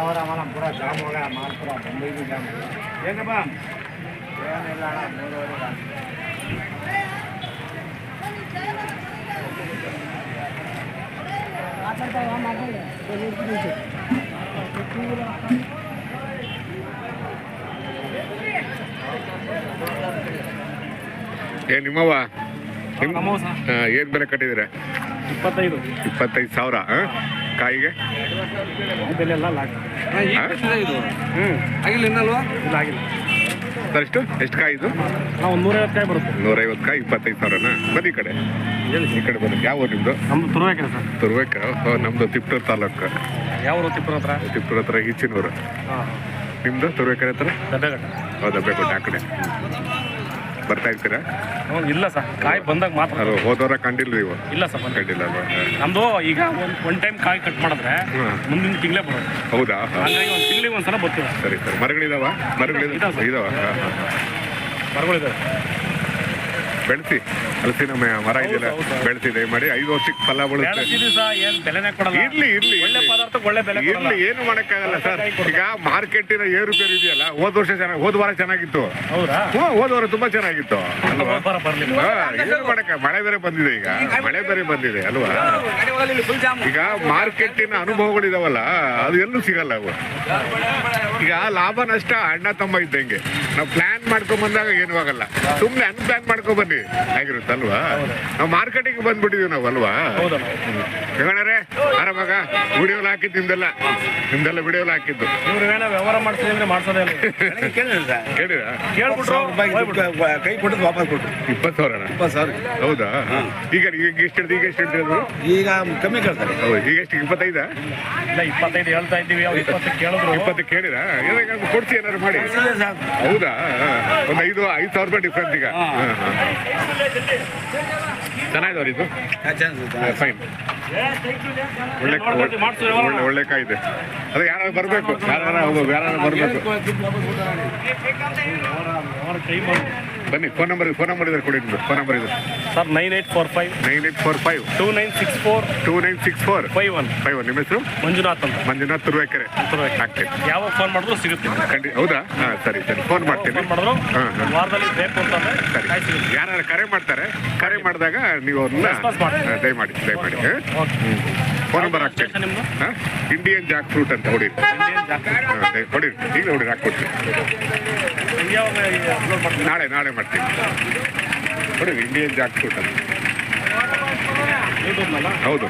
और हमारा पूरा जाम हो गया, माल पूरा बम्बई भी जाम हो गया। ನಿಮ್ಮವ ಏನು ಬೆಲೆ ಕಟ್ಟಿದ್ದೀರಾ? 25,000 ಕಾಯಿಗೆ ಬೆಲೆ ಎಲ್ಲ ಆಗಿಲ್ಲ ಇನ್ನಲ್ವಾ? ಇಲ್ಲ ಆಗಿಲ್ಲ ಸರ್. ಎಷ್ಟು ಕಾಯಿ ಇದು? ನಾವು 150 ಕಾಯಿ ಬರುತ್ತೆ. 150 ಕಾಯಿ 25,000ನಾ? ಬನ್ನಿ ಈ ಕಡೆ, ಈ ಕಡೆ ಬನ್ನಿ. ಯಾವ ಊರು ನಿಮ್ಮದು? ನಮ್ಮದು ತುರುವೇಕೆರೆ ಸರ್. ತುರುವೇಕೆರೆ. ನಮ್ಮದು ತಿಪ್ಟೂರು ತಾಲೂಕು. ಯಾವ ಊರು? ತಿಪ್ಟೂರು ಹತ್ರ ಈಚಿನೂರು. ನಿಮ್ಮದು ತುರುವೇಕೆರೆ ಹತ್ರ? ದಬ್ಬೆಘಟ್ಟ. ಹೌದು, ದಬ್ಬೆಘಟ್ಟ ಆ ಕಡೆ. ಬರ್ತಾ ಇರ್ತೀರಾ? ಇಲ್ಲ ಸರ್, ಕಾಯಿ ಬಂದಾಗ ಮಾತ್ರ. ಅದು ಹೋದವರ ಕಂಡಿಲ್ಲ ನೀವು? ಇಲ್ಲ ಸರ್, ಕಂಡಿಲ್ಲ ಅಲ್ವಾ? ನಮ್ಮದು ಈಗ ಒನ್ ಟೈಮ್ ಕಾಯಿ ಕಟ್ ಮಾಡಿದ್ರೆ ಮುಂದಿನ ತಿಂಗಳೇ ಬರೋದು. ಹೌದಾ? ಹಾಗಾಗಿ ಒಂದು ತಿಂಗಳಿಗೆ ಒಂದ್ಸಲ ಬರ್ತೀವಿ. ಸರಿ ಸರ್. ಮರಗಳಿದಾವ? ಇದಾವ ಮರಗಳಿದಾವೆ. ಬೆಳೆಸಿ ಹಲಸಿನ ಮರ ಇದೆಯಲ್ಲ, ಬೆಳೆಸಿ ದಯಮಾಡಿ. 5 ವರ್ಷಕ್ಕೆ ಫಲ ಬೀಳುತ್ತೆ. ಇರ್ಲಿ ಇರ್ಲಿ, ಒಳ್ಳೆ ಪದಾರ್ಥ ಒಳ್ಳೆ ಬೆಲೆ. ಇರ್ಲಿ, ಏನು ಮಾಡಕ್ಕಾಗಲ್ಲ ಸರ್. ಈಗ ಮಾರ್ಕೆಟಿನ ಏರುಪೇರು ಇದೆಯಲ್ಲ, ಹೋದ ವಾರ ಚೆನ್ನಾಗಿತ್ತು. ಹೌದಾ? ಹೋದ ವಾರ ತುಂಬಾ ಚೆನ್ನಾಗಿತ್ತು ಅಲ್ವಾ? ಏನು ಮಾಡಕ್ಕ, ಮಳೆ ಬೇರೆ ಬಂದಿದೆ. ಈಗ ಮಳೆ ಬೇರೆ ಬಂದಿದೆ ಅಲ್ವಾ? ಈಗ ಮಾರ್ಕೆಟಿನ ಅನುಭವಗಳಿದಾವಲ್ಲ, ಅದು ಎಲ್ಲೂ ಸಿಗಲ್ಲ ಅವು. ಈಗ ಲಾಭ ನಷ್ಟ ಅಣ್ಣ ತಮ್ಮ ಇದ್ದಂಗೆ. ನಾವು ಪ್ಲಾನ್ ಮಾಡ್ಕೊಂಡ್ ಬಂದಾಗ ಏನೂ ಆಗಲ್ಲ. ಸುಮ್ನೆ ಅನ್ಪ್ಲಾನ್ ಮಾಡ್ಕೊಂಡ್ ಬನ್ನಿ ಆಗಿರುತ್ತಲ್ವಾ? ನಾವು ಮಾರ್ಕೆಟಿಗೆ ಬಂದ್ಬಿಟ್ಟಿದೀವಿ ನಾವು ಅಲ್ವಾ? ಹೇಳರೆ ಆರಾಮಾಗ ವಿಡಿಯೋಲ್ ಹಾಕಿದ್ದು ನಿಮ್ದೆಲ್ಲ ವಿಡಿಯೋಲ್ ಹಾಕಿದ್ದು. ವ್ಯವಹಾರ ಮಾಡ್ತೀವಿ ಅಂದ್ರೆ ಮಾಡ್ಸೋದೇ ಕೇಳಿರ ಕೈ ಕೊಟ್ಟು ವಾಪಸ್ ಕೊಟ್ಟು 20,000. ಹೌದಾ? ಈಗ ಎಷ್ಟು ಹೇಳಿದ್ರು? ಈಗ ಕಮ್ಮಿ ಕೇಳ್ತಾರೆ. ಹೌದು. ಈಗ ಎಷ್ಟು? 25? ಇಲ್ಲ, 25 ಹೇಳ್ತಾ ಇದ್ದೀವಿ. 20 ಕೇಳಿದ್ರು. 20 ಕೇಳಿರ? ಕೊಡ್ಸಿ ಏನಾದ್ರು ಮಾಡಿ. ಹೌದಾ? ಒಂದು 5,000 ರೂಪಾಯಿ ಡಿಫ್ರೆನ್ಸ್ ಈಗ. ಚೆನ್ನಾಗಿದವ್ರಿ ಇದು? ಫೈನ್. ಒಳ್ಳೆ ಕಾಯಿ ಇದೆ. ಅದು ಯಾರು ಬರಬೇಕು, ಯಾರು ಬರಬೇಕು. ಬನ್ನಿ. ಫೋನ್ ನಂಬರ್ ಇದ್ರೆ ಕೊಡಿ. ಫೋನ್ ನಂಬರ್ ಇದೆ ಸರ್ 9845 2964 51. ನಿಮ್ಮ ಹೆಸರು? ಮಂಜುನಾಥ್ ತುರುವೇಕೆರೆ. ಯಾವಾಗ ಫೋನ್ ಮಾಡಿದ್ರು ಸಿಗುತ್ತೆ. ಹೌದಾ? ಹಾಂ, ಸರಿ. ಫೋನ್ ಮಾಡ್ತೀನಿ. ವಾರದಲ್ಲಿ ಬೇಕು ಅಂತಂದ್ರೆ ಸರಿ. ಯಾರು ಕರೆ ಮಾಡ್ತಾರೆ, ಕರೆ ಮಾಡಿದಾಗ ನೀವು ಅವ್ರನ್ನ ದಯಮಾಡಿ ಫೋನ್ ನಂಬರ್ ಹಾಕ್ತೀನಿ. ಹಾಂ, ಇಂಡಿಯನ್ ಜಾಕ್ ಫ್ರೂಟ್ ಅಂತ ಹೊಡಿ. ಹೊಡಿ, ಈಗ ಹೊಡಿ, ಹಾಕ್ಕೊಡ್ತೀನಿ. ನಾಳೆ ಮಾಡ್ತೀನಿ. ನೋಡಿ, ಇಂಡಿಯನ್ ಜಾಕ್ ಫ್ರೂಟ್ ಅಂತ. ಹೌದು.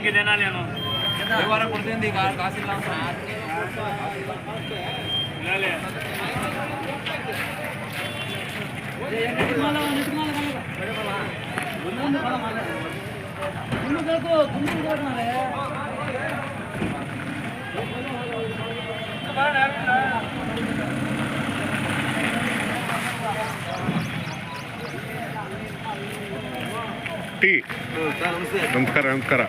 के देना लेनो व्यवहार ಕೊಡ್ತೀನಿ ಈಗ ಕಾಸಿಲ್ಲ ಅಂತ ले ಟೀ. ನಮಸ್ಕಾರ.